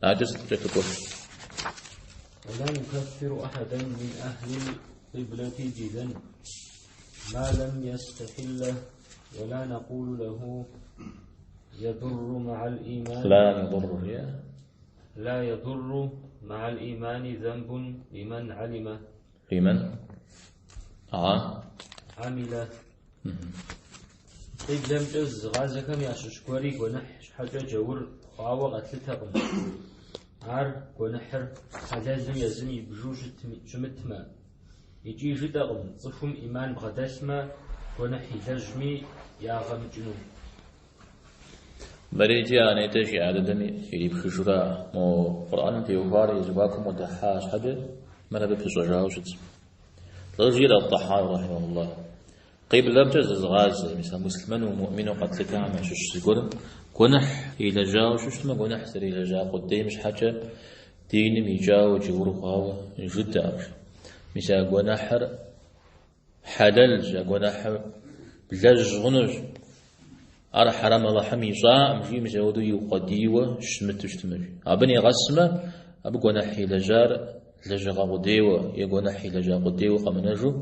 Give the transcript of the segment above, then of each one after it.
عجز تكبر. ولا نكفر أحدا من أهل القبلة جدا ما لم يستحله، ولا نقول له يضر مع الإيمان لا يضر مع الإيمان ذنب لمن علم عمله. طيب لم جز غازكم يا ششكوري ونح حاجة جور خاوة قتلتهم عار ونحر حلازم يزني بجوج جمتما يجي جدغم صفهم إيمان بغداسما ونحي لجمي يا غم جنوب بريجي أنا تجي عددني يجيب خشورا مو قرآن في وفاري يزباكم ودحاش حاجة ما نبي في صجاع وشت ترجي للضحايا رحمه الله قيب لبجز الغاز مثل مسلمان ومؤمن وقتلك عم شش يقول كونح إلى جاو شش ما كونح سري إلى جاو قدام مش حاجة دين ميجاو جورو قاوة جدا مثل كونحر حدل جا كونحر بلج غنج أرى حرام الله حمي صاع مجي مزودو يقديوه شمت شتمج أبني غسمة أبقى نحي لجار لجا قديوه يقول نحي لجا قديوه قمنجو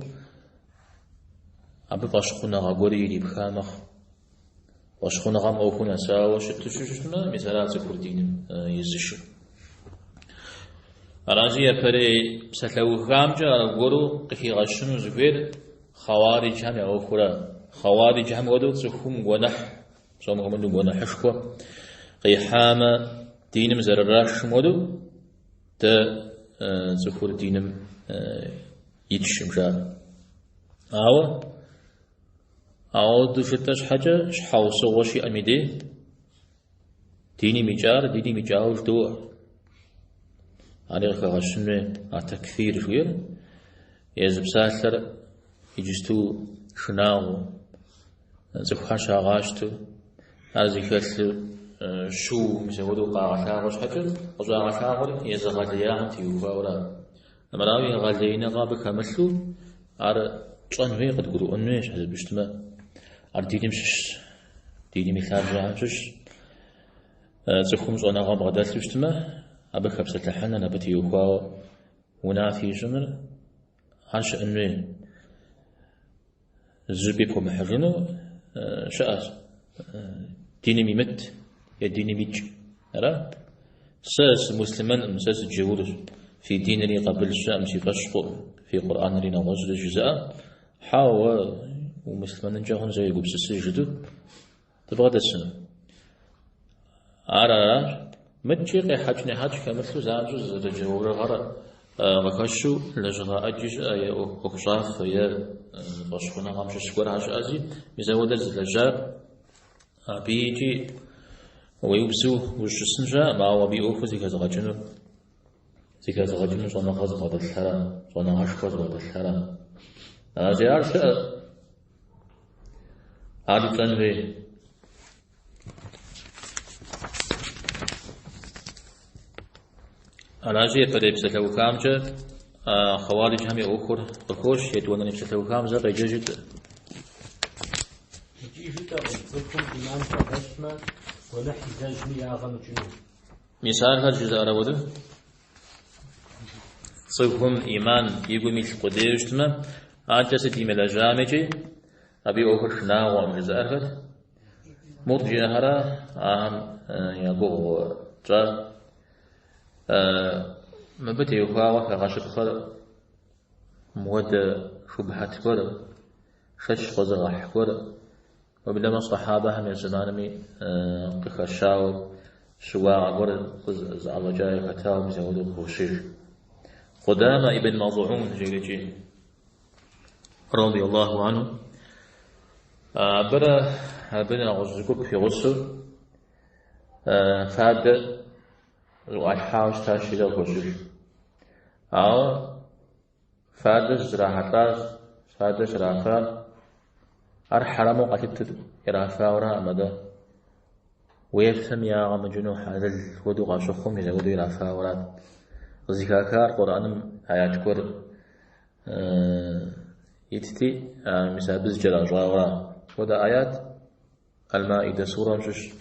أبي باشخونا غوري اللي بخامخ باشخونا غام أوفونا ساوا شتما مثالات كردين يزشو أراجي أبري سلو خامجا غورو قفي غشنو زبير خوارج هم أوفورا خوارج هم ودو تسخوم غنح صوم غمدو غنح شكو قيحامة دينم زرراش مودو تا تسخور دينم يتشم جار أو دوشتاش حاجة شحاوسو وشي أميدي ديني ميجاوش دو عليك غشنو أتكثير شوير يزب ساسر يجستو شناغو زخاشا غاشتو هذا كسل شو مسودو قاعشا غش حاجة وزا غشاغر يزغاليان تيوفا ولا مراوي غالينا غابك مثلو على شلون قد يقولوا إنه إيش هذا بيجتمع أرديني مش ديني مثال جاهش تخوم زونا غاب غدات بيجتمع أبى خبزة لحنا نبتي يوفا ونافي جمر عش إنه زبيكم محرنو شاء ديني ميمت يا ديني ميج أرى ساس مسلمان مساس الجورس في دين اللي قبل الشام يفشقوا في قرآن اللي نوزل الجزاء حاول ومسلمان جاهن زي يقول سسجدوا تبغى تسمع أرى متجي حاجني حاج كمثل زاجز الجور غرا غكشوا لجغا أجيش يا أخشاف يا بشخنا غامش سكور عش أزي مزود الزلجار بيجي ويبسو وش السنجا ما هو بيوفو زي كذا غجنو زي كذا غجنو صنع غز غد الثرى صنع عشق غد الثرى زي عرش عادي تنوي أراجي بدي بسلو كامجة خوارج هم يأخر بخوش يدونني بسلو كامجة غيجيجد يجيجد أغلقكم إمام فقشما ونحي زجمي آغم جنوب مثال هالجزء أرود صفهم إيمان يقول مثل قدير تمام عجز ديم الأجامجي أبي أخر شناغ ومجزء أرغد مرجي هرا يقول جا ما بدي يخاوة كغاشق خر مود شبهات كر شش قزغح كر وبلما الصحابة هم يزمانمي قخشاو شواع قر زعل جاي ختاو مزودو خوشيش قدامى ابن مظعون جيجي رضي الله عنه بنا غزقوك في غسل فاد الحاوش تاشيدا خوشيش أو فاد زراحتاز فاد زراحتاز أرحرمو قتلت إرافا وراء مدى ويفهم يا غمجنو هذا الودو غاشخهم إذا ودو إرافا وراء زكاكار قرآن آيات كور يتتي مثال بزجر أجراء ودا آيات المائدة سورة مشش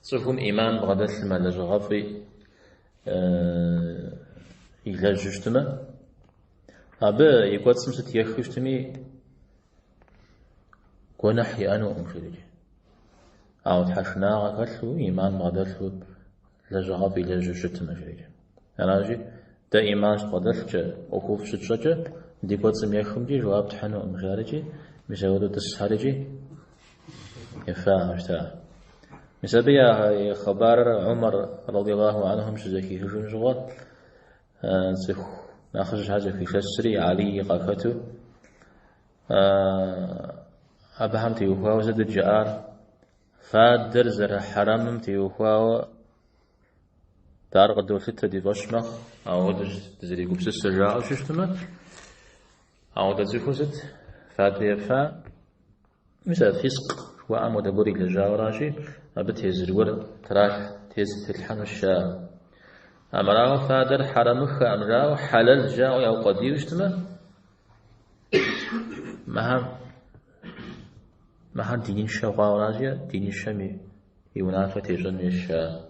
صفهم إيمان بغدت المال جغفي يلجشتما أبا يقول سمسة يخشتمي قنح يأنو أمشريجي أو تحشنا كتلو إيمان مغدلو لجغب يلجشتما شريجي أنا دا إيمان قدلت أخوف شتشجة دي قد سميخمجي جواب تحنو أمشارجي مساودو تسحرجي يفاهمشتا مسابيا خبر عمر رضي الله عنهم شزكي هجون جوال ناخذ حاجة في فسري علي قافتو أبهم تيوخوا وزد الجار فادر زر حرام تيوخوا دار قدو ستة دي بشمة أو دزري قبس السجاء أو ششتما أو دزيكو ست فادر يفا مسا فسق وأمو دبوري لجاوراشي أبت يزرور تراح تيز تلحن الشام أمراو فادر حرمخ أمراو حلال جاو يو قديو اجتما مهم دينين شاوراجيا دينين شامي يونافة تيجن الشام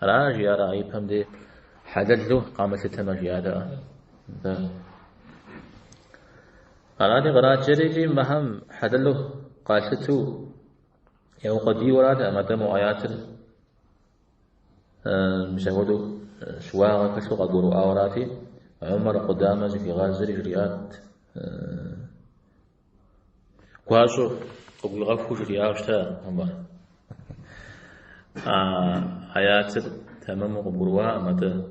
راجي رأي بهم حلال له قامت التمجي هذا أرادي غرات جريجي مهم حلال له قالتو يو قدي وراد أمدام آيات مساودو شواغا كسو قدورو آوراتي عمر قدامة في غازري جريات كواسو قبل غفو جريات شتا عمر آيات تمام قبروا أمدا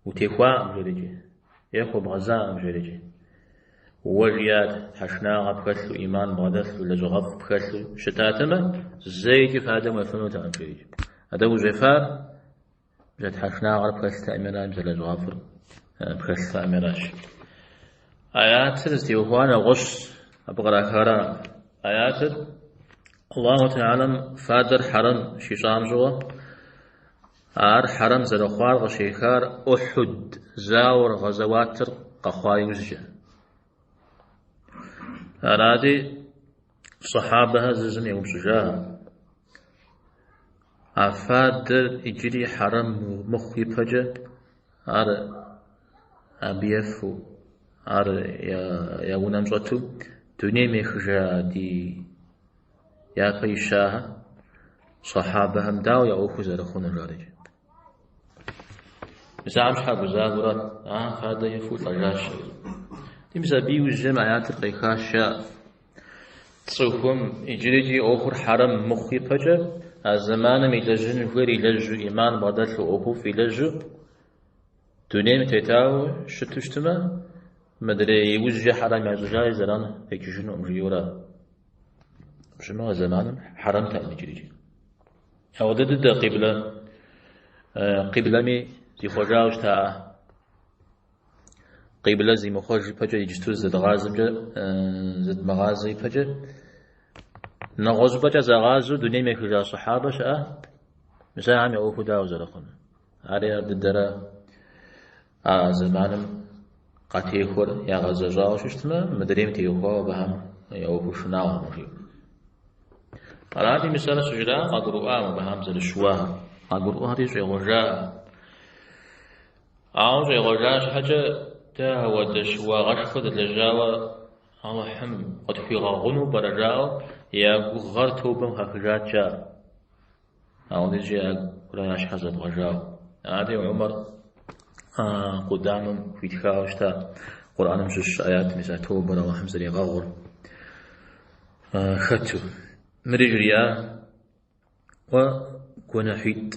وتيخوا أمجريجي يخو بغزاء أمجريجي وجيات حشنا بكسل إيمان بغدسل لجغف بكسل شتاتما زيتي فهذا مفهوم تأمشيج هذا وجفار جات حشنا بكسل تأمينان جل جغفر بكسل تأميناش آيات استيوهوانا غش أبغى كارا آيات الله تعالى فادر حرم شيشام جوا حرم زرخوار وشيخار أحد زاور غزواتر قخواي وزجه أرادي صحابها ززن يوم سجاها أفادر إجري حرم مخي بجا أبيفو يا ونمزوتو دنيا مخجا دي يا فيشاها صحابها مداو يا أوخو زرخون الرارج مساعم شحاب زاغرات هذا يفوت الراش تمسا بيو الجماعات القيخاشة تصوهم إجريجي أخر حرم مخي بجا الزمان ميلجن فوري لجو إيمان بدل أخو في لجو دنيا متيتاو شتشتما مدري يوجه حرم يزجاي زران هيك شنو أمريورا شنو زمان حرم تاني إجريجي أو ضد قبلة مي دي خجاوش تا قبل زي مخرج بجا يجتوز زد غازم جا زد مغازي بجا نغوز بجا زغازو دنيا ميخجا صحابة شاء مسا عم يوفو داو زرخون عريا بدرا زمانم قاتيخور يا غزجاو ششتما مدريم تيخوا بهم يوفو شناو مجيب هذه مثال سجدا قدروا بهم زل شواه قدروا هذه شيء غجا شيء غجاش حاجة تا ودشوا غشخد لجاوا الله حم قد في غنو برجاو يا غرتو بم خفجات جا أو ديجي ولا يشحز غجاو هذه عمر قدام في تخاوشتا قرآن مشش آيات مثل توبر وحمزة غغر خدتو مريجريا وكونحيد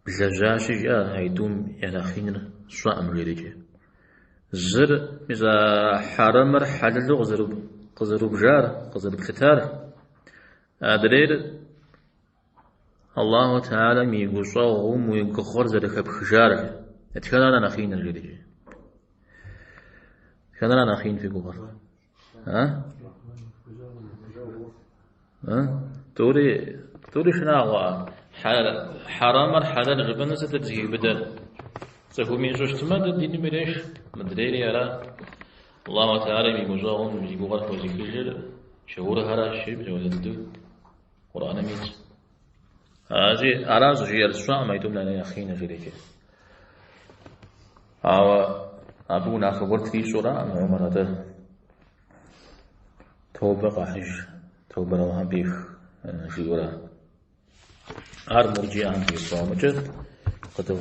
بزجاشي جاء هيدوم يلاخين شاء مريجي زر إذا حرمر حلل قزرو بجار قزرو بكتار أدرير الله تعالى ميقصوهم ويقخر زرك بخجار اتكلم أنا نخين الجريجي كان أنا نخين في قخر توري شناغوا حرامر حلال غبنا ستتزهي بدل سهو من جوشتما الدين مريش مدريري على الله تعالى ميقوزاهم ميقوغر فوزي كجر شهور هراشي بجوزة الدو قرآن ميت أجي أراز جي السواء ما يدوم لنا يخين جريك أو أبونا خبرت في سورة أن عمر هذا توبة قحج توبة روها بيخ جيورا هر مرجع عن في صامجة قد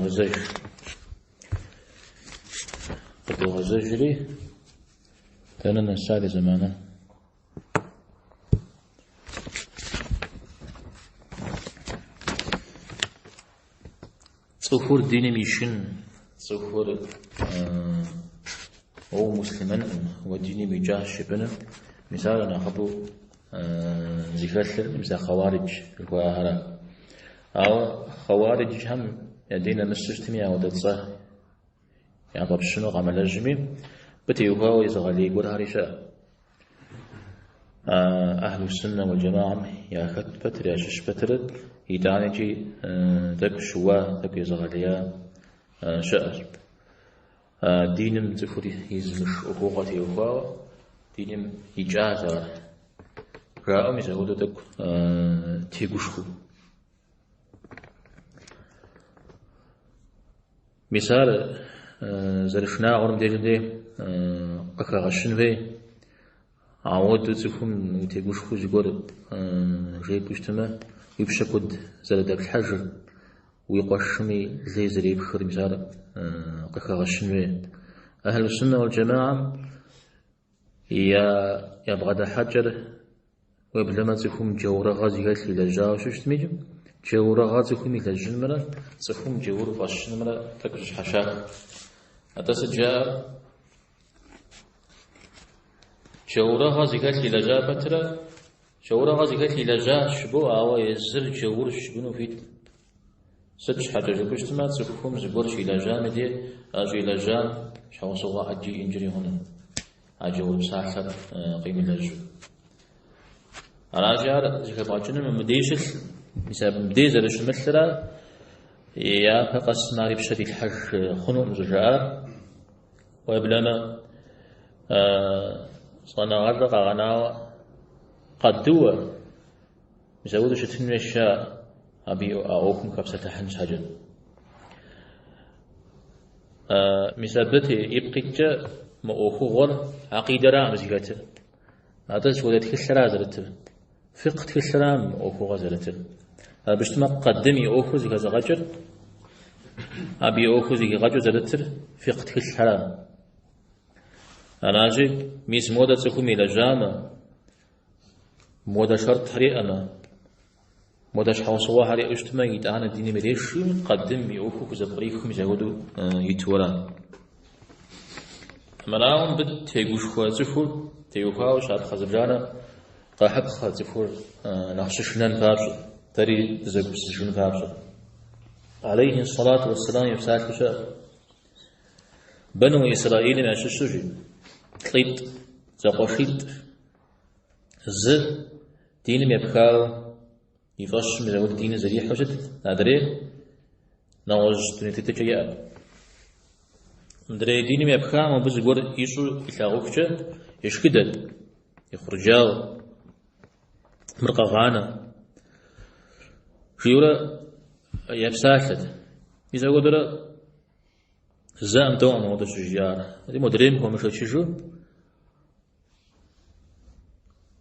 غزجري تانا نسالي زمانا صفور دين ميشن صفور هو مسلمان وديني بيجاه شبنا مثال أنا أخذ ذكر مثل خوارج الكواهرة أو خوارج هم يدينا نسجتمي أو دتصه يعني طب شنو عمل الجميع بتيوها يزغلي يقول هارشة أهل السنة والجماعة يا خد بتر يا شش بتر يدانجي دك شوا دك يزغليا شأر دينم تفوري يزمش أخوة يوها دينم إجازة رأم يزغلو دك تيجوشو مثال زرفنا عرم ديجدي قكا غشن في عود تكون تيجوش خوز يقول جيب اجتماع يبشكود زردك الحجر ويقشمي زي زريب خير مثال قكا غشن في أهل السنة والجماعة يبغى حجر ويبلما تكون جورة غازي قالت لي لجا وشو اجتميجم جورة غازي كون إلى الجنمرة تكون جورة غاشنمرة تكرش حشا أتسجى جورة غازي قالت لي لجا بترة جورة غازي قالت لي لجا شبو أو يزر جور شبنو فيت ستش حاجة جبوش تما تكون زبور شي لجا مدي أجي لجا شو صوا أجي إنجري هنا أجي وبساحة قيمة لجو أنا أجي زي كباجنا من مديشل مثلا بديزة ليش مثلا يا فقس ناري بشري الحج خنوم مزجاء ويبلنا صنع غرق غنا قدوة مزود شتن الشاء أبي أوكم كبسة حنش حجن مثبتي يبقيك ما أوكو غر عقيدة رام زيكته هذا شو ذات كسر زرته فقه كسرام أوكو غزرته باش ما قدمي أوكو زي كذا غجر أبي أوكو زي غجر زرتر فقه كسرام أنا أجي ميز مودا تكون إلى جامع مودا شرط حريقنا مودا شحوصوا حريق اجتماع يتعانى الدين مريش قدمي أوكو كذا بريكم يزودوا يتورا ملاهم بد تيجوش خواتفور تيوكاو شاد خزرجانا قاحب خاتفور نخششنان بابش تري زوج سجون بابش عليه الصلاة والسلام يفسح كشاف بنو إسرائيل ما شسوجي تليت زقوشيت ز دين يبكاو يفش من زود دين زريح حوشت نادري نوج تنتي تجيء مدري دين يبكاو ما بز يقول يسوع يلاقوكش يشكدل يخرجاو مرقا غانا شيورا يفساحت إذا قدر زام تو أنا وده شجار هذه مدرين هو مش هتشجو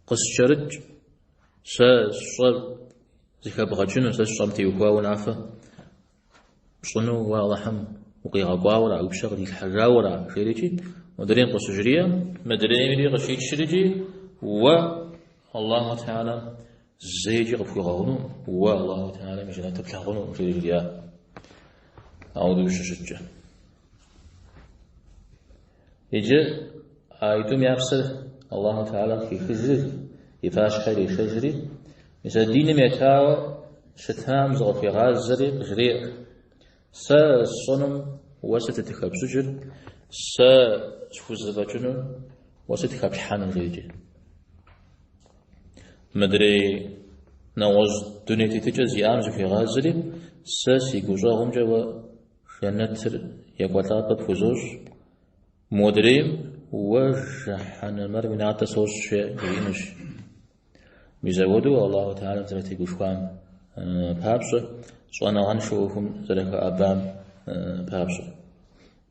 قص شرج صار زي بغجنا صمتي وقوا ونعفة صنو واضحم وقيا قوا أو بشغل الحجا ولا شيء مدرين قص جريا مدرين اللي قشيت شرجي والله تعالى زيجي غفو غونو والله تعالى مجانا تبلغ غونو في الرياء أعوذ بالشجة يجي آيتم يفسر الله تعالى في خزر يفاش خيري خزري مثل دين ميتاو شتام زغفي غازري غريق سا صنم وستتخب سجر سا شفوز بجنون وستتخب حان غيجي مدري نوز دنيتي تجزي أمز في غازري ساسي جوزاهم جوا خيانتر يقطع بفوزوش مدري وجحن المر من عطسوش شيء ينش ميزودو الله تعالى زرتي جوشوام بابسو صوانا غنشوفهم ذلك أبام بابسو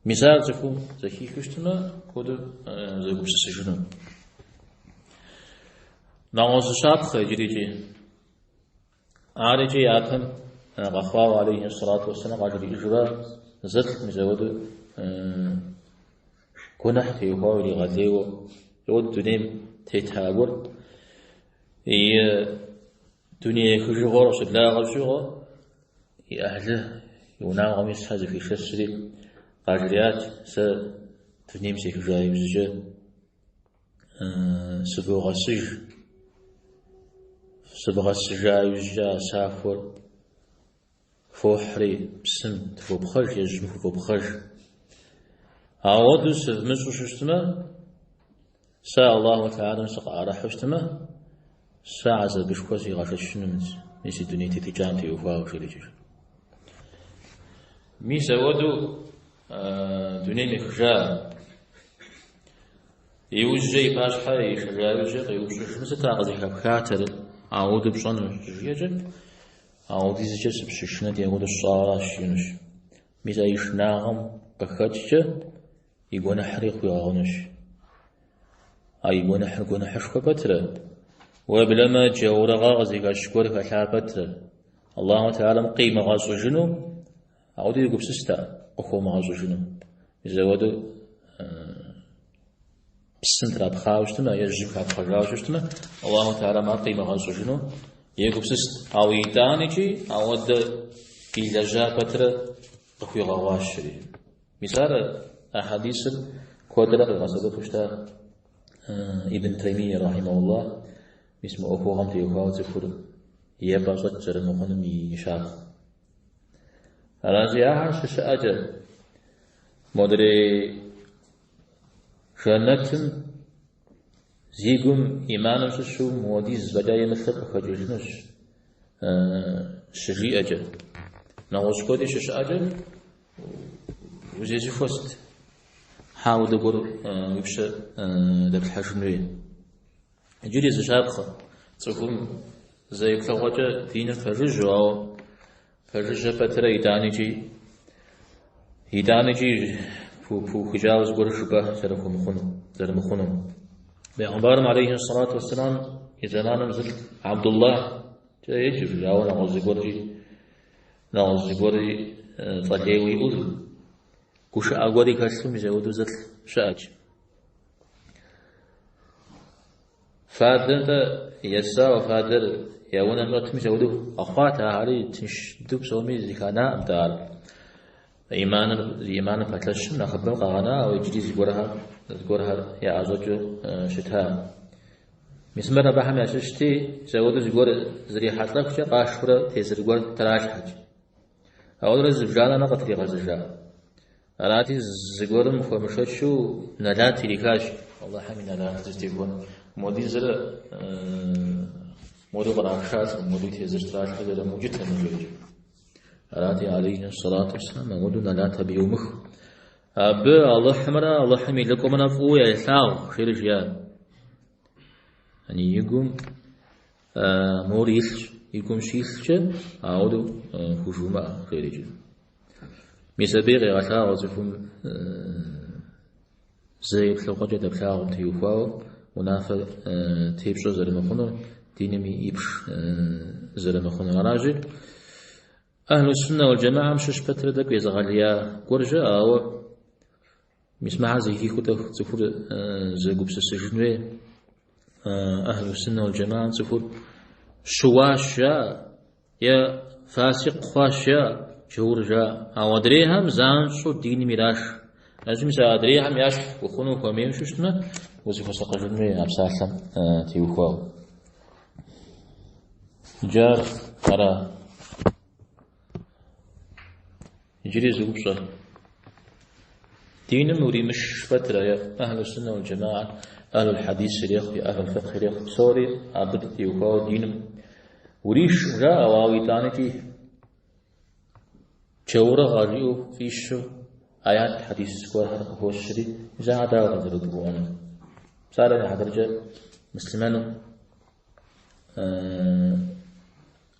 مثال زكو زكي كشتنا كودو زكو بسسجنون نعوز شاب خيجريجي عارجي ياتم غخواو عليه الصلاة والسلام عجل إجراء زت مزود كنح تيوهاو لغذيو يود دنيم تيتهاور دنيا خجوغور وسبلا غشوغو أهله يونام غميس هذا في شسري قاجريات س دنيم سيكجاي بزجا سبوغ السجاي بزجا سافر فوحري بسم تفو بخرج يجب فو بخرج عوضو سفمسو ششتما سا الله تعالى سقع رحشتما ساعة بشكوسي غاششنمز ميسي دنيا تتجانتي يوفاو شريجي ميسا ودو دنيا مخجا يوجي باشحا يشجا يوجي يوجي تاغزي حبكاتر عوضو بشان جيجي عوضي زيجي بششنا ديغو الصارة شينش ميسا يشناغم بخاتجا يقونا حريق ويغونش يقونا حرقونا حشكا بتر وبلما جاورا غازي كاشكور كحابت الله تعالى قيمة غازو جنو عودي يقول سستا أخو غازو جنو يزودو بسنترا بخاوشتما يجيب بخاوشتما الله تعالى ما قيمة غازو جنو يقول سست أو يتانيجي أو ود إلى جابتر أخو غواشري مثال أحاديث كودرة الغزالة فشتا ابن تيمية رحمه الله اسمه أخو غمتي أخوة زفر يبا صجر مخنمي شاخ رازي أحر شأجر مدري شنتم زيقم إيمانم ششو موديز بداية مثل خجوجنش شجي أجر نغوش كودي شش أجر وزيزي فوست حاول دقور يبشى دك الحجنوين جري زشابخة تقوم زي كلاوجة دين فرج أو فرج بترى يدانيجي فو خجاوز قرش به زرمخونم بيعبارم عليه الصلاة والسلام يزنان مثل عبد الله يجب جاو نغزي قري طليوي أذل كوش أقوري كاسلم يزودو زل شاج فادر يسا وفادر يونا مرتم يزودو أخواتها علي تنشدوب سومي زكانا أمدار إيمان فتلشم نخبر قانا أو يجري زقورها يا أزوجو شتها مسمرنا بحم يشتي زودو زقور زري حطلق شا قاشورة تزرقور تراج حج أول زبجانا نقطري غزجا أراتي زقورم فمشوشو نلاتي لكاش والله حمي نلات تستيقون مودي زر مودو قرانشات مودو تيزر تراج حج موجود تنجيج أراتي عليه الصلاة والسلام مودو نلات بيومخ أب الله حمرا الله حمي لكم أنا فويا يساو خير جيان يعني يقوم موريس يقوم شيسش عودو هجوما خير جيان مسابير غساو زفون زي بلغة دبلاغ تيوفاو ونافع تيبشو زرمخونو دينمي يبش زرمخونو راجل أهل السنة والجماعة مشش فترة دك يزغاليا قرجة أو مسمع زي هيكو تفور زي قبس السجنوي أهل السنة والجماعة تفور شواشا يا فاسق خواشا جورجا أو أدريهم زانشو دين ميراش لازم أدريهم ياش وخونو كميم ششتنا وزيكو سقجنوي أبساسم تيوخواو جار أرى يجري زوجة دين موري مش فترة يا أهل السنة والجماعة أهل الحديث شريخ يا أهل الفقه شريخ سوري عبد يوكاو دين وريش جاء واوي تانتي شورا غاريو فيشو آيات حديث سكوار هو الشري جاء داو غزر دبوانا سارة حدرجة مسلمان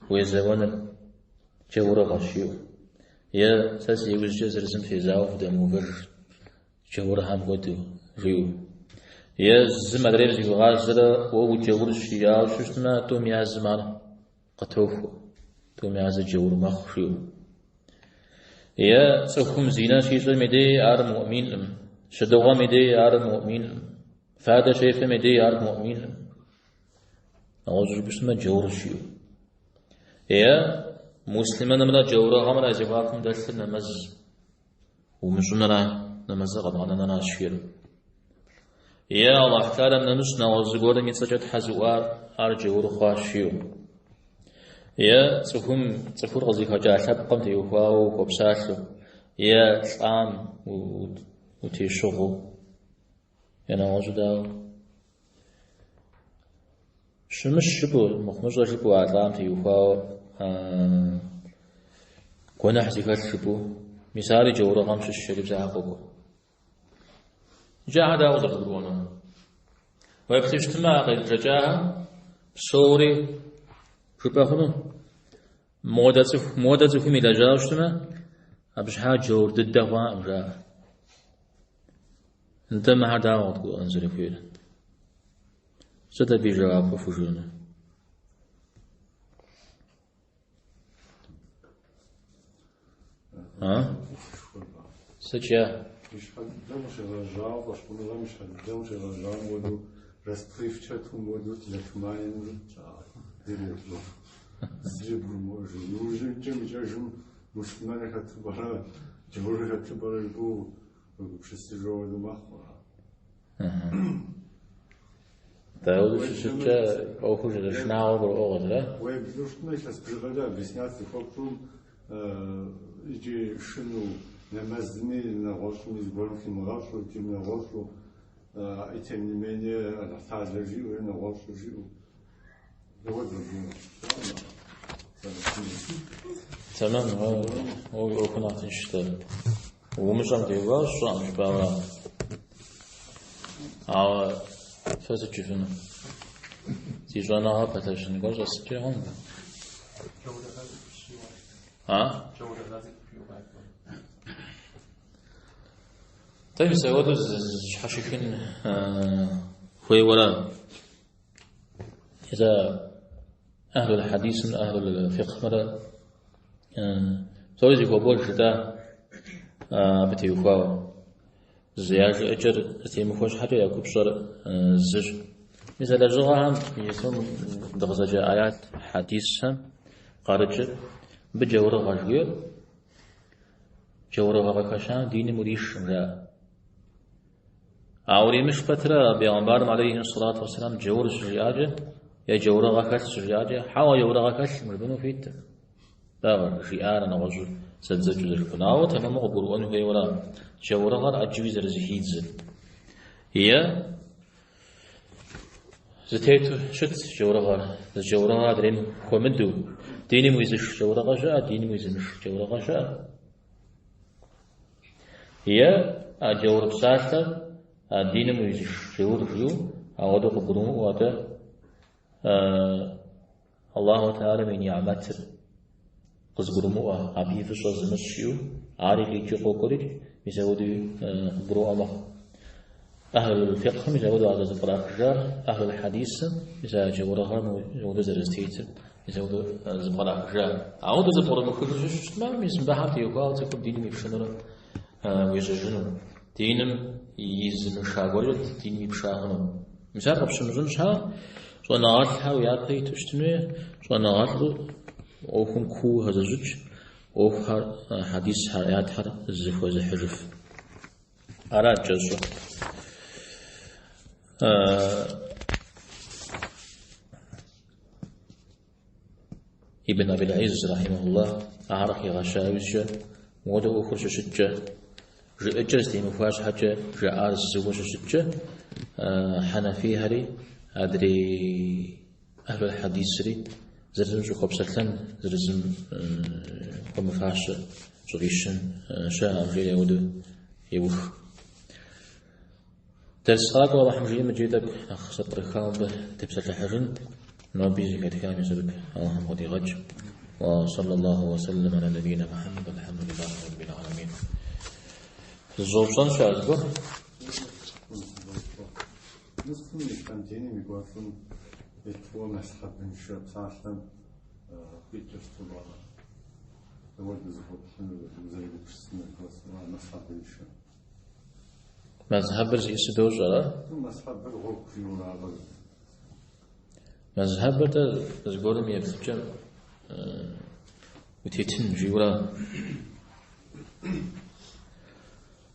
ويزون جورة غشيو يا ساسي وجه زرزم في زاو دموفر جورة هم قدو ريو يا زم أدري زي غازرة وجور الشياء شفتنا توم يا زمان قطوفو توم يا زجور مخشيو يا سوكم زينة شيء مدي أر مؤمن شدوغا مدي أر مؤمن فادا شيف مدي أر مؤمن أوزر بسمة جور الشيء يا مسلمان ملا جورا غمرا زواكم دلت نمز ومسلمنا نمز غضانا ناشير يا الله تعالى ننس نوزغور ميتسجد حزوار أر جور خاشيو يا سكم سفر غزيك هجا حبقم تيوفاو وبساشو يا الآن وتيشغو يا نوزو داو شمش شبو مخمش شبو عطام تيوفاو كونح زيكات شبو مثالي جورا غمش الشريف زاقوكو جاء هذا وضع قدرونا ويبتشتما قد رجاها بصوري شبهنا مودة في ميلاجا وشتما أبش حاجة جور ضد دواء أمرا أنت ما هذا وضع أنزل فيه ستبي جواب فوجونا ها سجى مش حد رجع باش كنا مش حد رجع مودو رستريفتشاتهم مودو تلاتماين ديريتلو زيبر موجو نوجم جم مسلمان كتبرا جبر كتبرا بو بشستجو دو مخورا داود شجى أو خرج شناو بالأوغد لا ويبدوشنا يتسبرغدا بسنات فوقتهم يجي شنو نمزني نغوصو نزبرن في مغاصو تيم نغوصو ايتم نميني نحتاج جيو نغوصو جيو تمام هو كنا تنشتغل ومش عم تيجوا شو عم يبغى فاز تشوفنا تيجانا ها بتشن قاش أسجعهم ها طيب سوادو حشيكين خوي ولا إذا أهل الحديث من أهل الفقه مرة سويزي قبول شدا بتيوفاو زياج أجر تيمفوش حاجة يكوب شر زج مثل الجغام يسون دغزج آيات حديثهم قارج بجورة غجير جورة غكشان دين مريش را أولي مش فترة بيغمبار عليه الصلاة والسلام جور الشجاجة يا جورة غكش الشجاجة حاول جورة غكش مربنو فيت لا شيئا نغزو سدزج الكناوة تمام غبرون هي ولا جورة غر أجوز رزهيدز هي زتيتو شت جورة غر جورة غر درين كومندو ديني مويزش جورة غشاء ديني مويزش جورة غشاء هي جورة بساشة ديني مويزش جورة فيو أودو غبرون وده الله تعالى من يعمتر قزبرمو أبي في صوز مسيو عارف ليجي قوكري مزودي برو الله أهل الفقه مزودوا على زبراء أهل الحديث مزاج ورغم مزودوا زرستيت مزودوا زبراء عودوا زبراء مكرجش ما مزم بحث يقال تكون دين مفشنر ويججنو دينم يزن شاغورت دين مفشاغنو مثال قبش مزنشها شو نعرفها وياقي تشتني شو نعرفه أوهم كو هذا زوج أو حديث حيات حر الزف وزحرف على جزء ابن أبي العز رحمه الله أعرف يغشاويش موضوع أخر شجع جلست مفاش حاجة جاء الزوج شجع حنفي هري أدري أهل الحديث ري زرزم شو خبصتن زرزم ومفاش صغيشن شاء غير يود يوف درس خاك والله حمجي مجيدك أخص برخام تبسل حرن نبي زكاة كامل سبك اللهم ودي غج وصلى الله وسلم على نبينا محمد الحمد لله رب العالمين. الزوبصان شاذبه نصفون يستمتعني ميقوافون يتفو مسحب من شاب صاحبا بيتر طبعا نود بزخوت زي بكسنا كاسنا مسحب من شاب مذهب برزي سدوج على مسحب بالغوك في ولا مذهب برده زغورم يفتجم وتيتن جيورا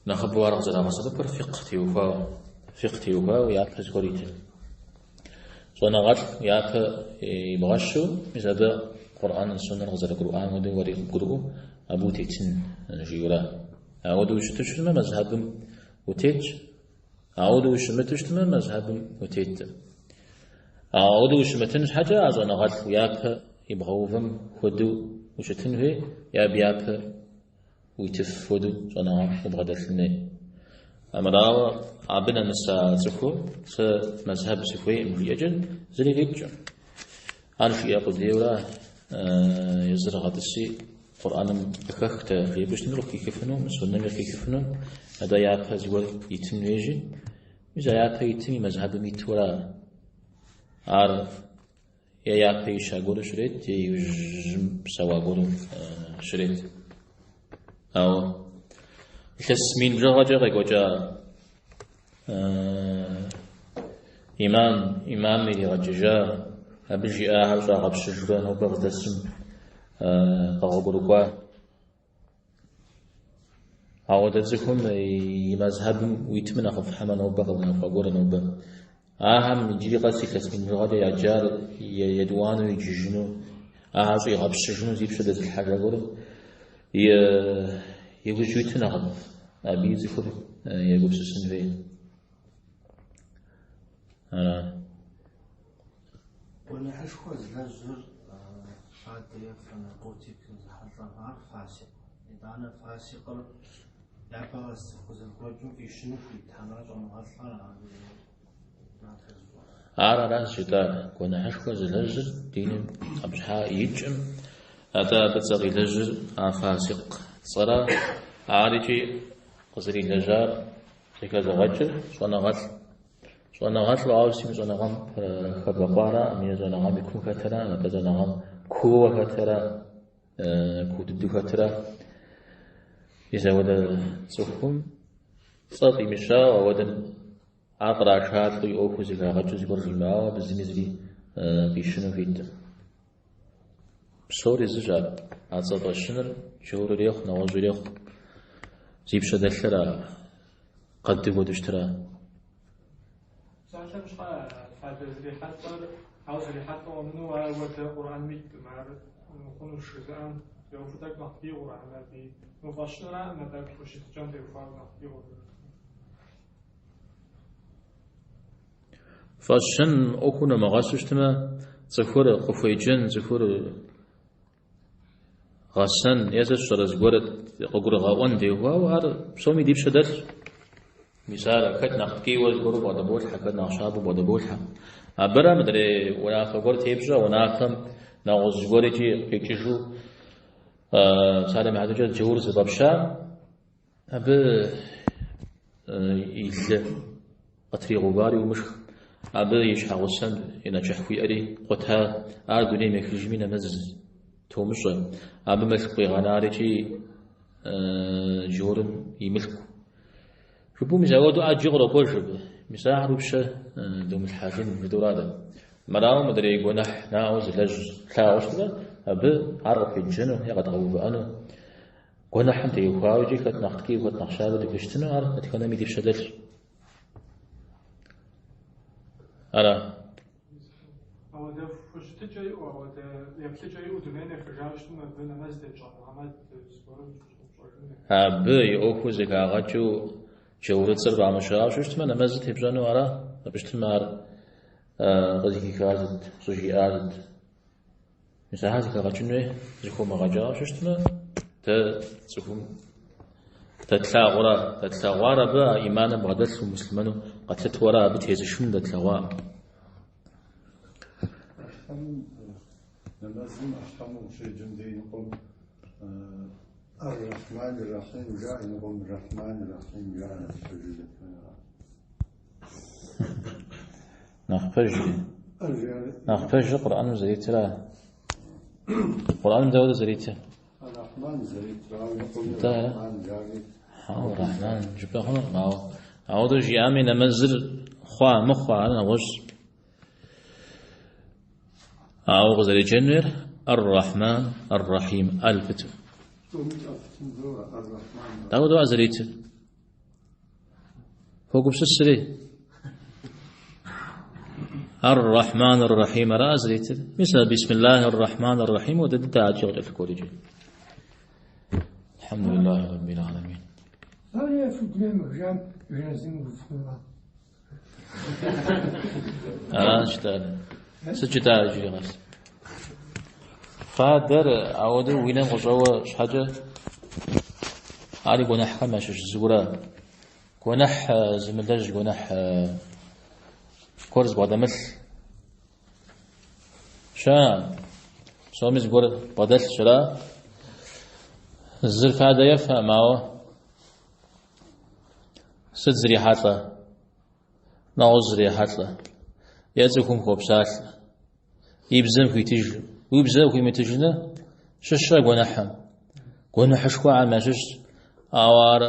نخب وارغ زرا مصدر بر فقه تيوفا وياك زغوريتن صونا غات ياك يبغشو مزادا قرآن السنة غزر القرآن ودو وريق قرؤ أبو تيتن جيورا أعودو شتشتما مذهب وتيت أعودو شمتشتما مذهب وتيت أعودو شمتنش حاجة أزونا غات ياك يبغوفم خدو وشتنه يا بياك ويتف خدو صونا يبغى دلني أمراو عبنا نسا سكو مذهب سكوي مجيجن زري ريبجن عارف يا قديورا يزرع غدسي قرآن بكخت غيبشن لو كيفنو مسونن لو كيفنو هذا ياك زول يتم يجي إذا ياك يتم مذهب ميتورا عارف يا ياك يشاغور شريت يجم سواغور شريت أو تسمين جاجا غوجا إمام ميري غجا أبجي أهجا غبش جران وبغدسم قغبرقوا عودة زكهم مذهب ويتمنى خف حمنا وبغدنا فقورنا وبغ أهم يجري قاسي تسمين جاجا يجار يدوانو يجيجنو أهجا يغبش جران زيب شدة الحاجة قورن يوجويتنا غب أبي زكهم يقول سسن فيه أنا ونحش خوز لزر شادية فنقوتك زحطة مع فاسق إذا أنا فاسق يعبر استخوز الرجل في شنو في تهمج ومغطى عارا راس شتاء ونحش خوز لزر دين أبشها يجم هذا بتزغي لزر فاسق صرا عارجي قصري لجار كذا غجر شوانا غات لعاوسي مزونا غام خبقارا أمي زونا غام يكون كترا نبزونا غام كوة كترا كوددو كترا إذا ودا صفهم صاطي مشا وودا عقرا شات لي أوكو زيكا غجو زيكور زيماوا بزينيزري بيشنو فيت بصوري زجال عصاط الشنر شهور ريخ نواز ريخ زيب شدلترا قد ودشترا عشان مش هذا زي حتى عاوز زي حتى ومنو وقت القرآن ميت مع نكون الشجعان لو فتك نحكي قرآن هذه مفشلة نتاك وش تجمع تفعل نحكي فشن أكون مغاسشتما زخور قفيجن زخور غسن يزش شرز قرد ققر غاون ديوا وهذا بسومي ديب شدت مثال كت نحكي والقرب ودبولها كت نشاب ودبولها أبرا مدري وناخ قرد تيبجا وناخم نغز قريجي كيكشو سالم عدوجة جور زبابشا أب إلا قطري غباري ومش أب يشحى غسن إن جحوي أري قتها أردني مكرجمين مزز تومشا أب ملكي غناريجي جورن يملكو شوفوا مزاودو أجيغرا بوجب مساحة ربشة دوم الحاجين بدورادا مراو مدري يقولنا ناوز لج تلاوش كذا أب عرف الجنة يقعد غوب أنا قلنا حمد يخاوجي كت نحكي كت نحشابه دكشتنا عرف نتكلم يدي بشدل أنا أو ده فشت جاي أو ده يبتدي جاي ودمانة خرجاش تما بين مزد جان عمل سبورة أب يأخذ زكاة جورت سر بعمشاء شو اشتما نمزت هبجانو أرا بشتمار غزيكي كارد سوجي آرد مثل هذا كغجنوه زكو مغجا شو اشتما تزكو تتلاغورا با إيمانا بغدت المسلمانو قد تتورا بتهزشون تتلاغوا نمازم أحكام شيء جندينكم الرحمن الرحيم جاءنكم الرحمن الرحيم جاءنا السجود نخفج القرآن زريت لا القرآن مزود زريت الرحمن زريت الرحمن جبنا هنا ما هو أعوذ جيامي نمزل خوا مخوا أنا وش أعوذ زريت جنر الرحمن الرحيم الفتو تعود أزريت فوق بسسري الرحمن الرحيم رازريت مثل بسم الله الرحمن الرحيم ودد عجل الكوريجي الحمد لله رب العالمين. هذا في الدنيا مجام يلازم الفضل. اشتغل سجدها جيغاس فادر عود وين غزوة حاجة علي جناح خمسة زورا جناح زمدج جناح كورز بعد مثل شان سومي زور بدل شلا الزرف هذا يفهم معه ست زريحات له نعوز زريحات له يأتيكم خبزات يبزم في تجل ويبزم في متجلنا ششة جناحهم جناح شقوا على شش أوار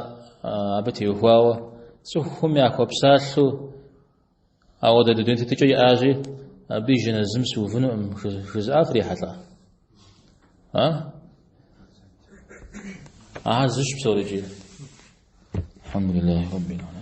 أبتي وهو سوهم يا خبزات أو ده دون تتجي آجي بيجنا زمس وفنو شز آخر حتى زش بسوري جيل الحمد لله رب العالمين.